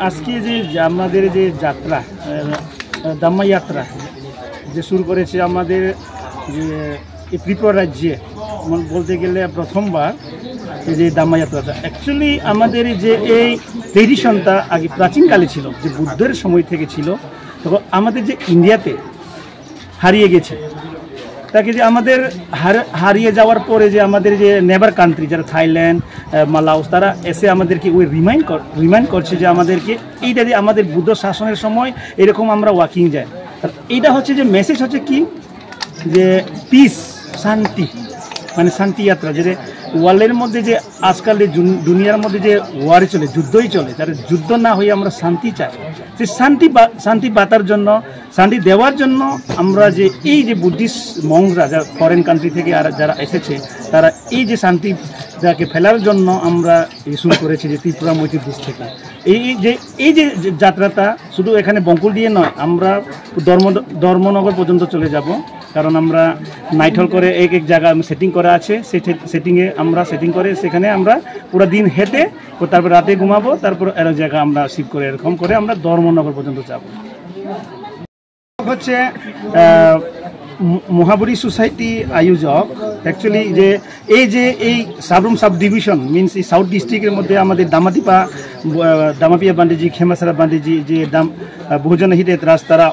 আজকে যে আমাদের যে যাত্রা দাম্মা যাত্রা যে শুরু করেছে আমাদের যে এই ত্রিপুরা রাজ্যে বলতে গেলে প্রথমবার এই যে দাম্মা যাত্রাটা অ্যাকচুয়ালি আমাদের যে এই ট্রেডিশনটা আগে প্রাচীনকালে ছিল, যে বুদ্ধের সময় থেকে ছিল, তখন আমাদের যে ইন্ডিয়াতে হারিয়ে গেছে, তাকে যে আমাদের হারিয়ে যাওয়ার পরে যে আমাদের যে নেবার কান্ট্রি যারা থাইল্যান্ড মালাউস তারা এসে আমাদেরকে ওই রিমাইন্ড করছে যে আমাদেরকে এইটা যে আমাদের বুদ্ধ শাসনের সময় এরকম আমরা ওয়াকিং যাই। এইটা হচ্ছে যে মেসেজ হচ্ছে কি, যে পিস, শান্তি, মানে শান্তি যাত্রা, যে ওয়ার্ল্ডের মধ্যে যে আজকাল দুনিয়ার মধ্যে যে ওয়ারে চলে, যুদ্ধই চলে, যারা যুদ্ধ না হয়ে আমরা শান্তি চাই, সে শান্তি পাতার জন্য, শান্তি দেওয়ার জন্য আমরা যে এই যে বুদ্ধিস্ট মংসরা যারা ফরেন কান্ট্রি থেকে আর যারা এসেছে, তারা এই যে শান্তিটাকে ফেলার জন্য আমরা শুরু করেছি যে ত্রিপুরা মৈত্রী দেশ থেকে। এই যে যাত্রাটা শুধু এখানে বঙ্কুল দিয়ে নয়, আমরা ধর্মনগর পর্যন্ত চলে যাব, কারণ আমরা নাইট হল করে এক জায়গা সেটিং করা আছে, সেই সেটিংয়ে আমরা সেটিং করে সেখানে আমরা পুরো দিন হেঁটে তারপর রাতে ঘুমাবো, তারপর এর জায়গা আমরা শিফট করে এরকম করে আমরা ধর্মনগর পর্যন্ত যাব। হচ্ছে মহাবরী সোসাইটি আয়োজক অ্যাকচুয়ালি যে এই সাবরুম সাব ডিভিশন মিনস এই সাউথ ডিস্ট্রিক্টের মধ্যে আমাদের দামাপিয়া বান্ডিজি, খেমাসারা বান্ডিজি, যে বহুজন হিতে রাস্তারা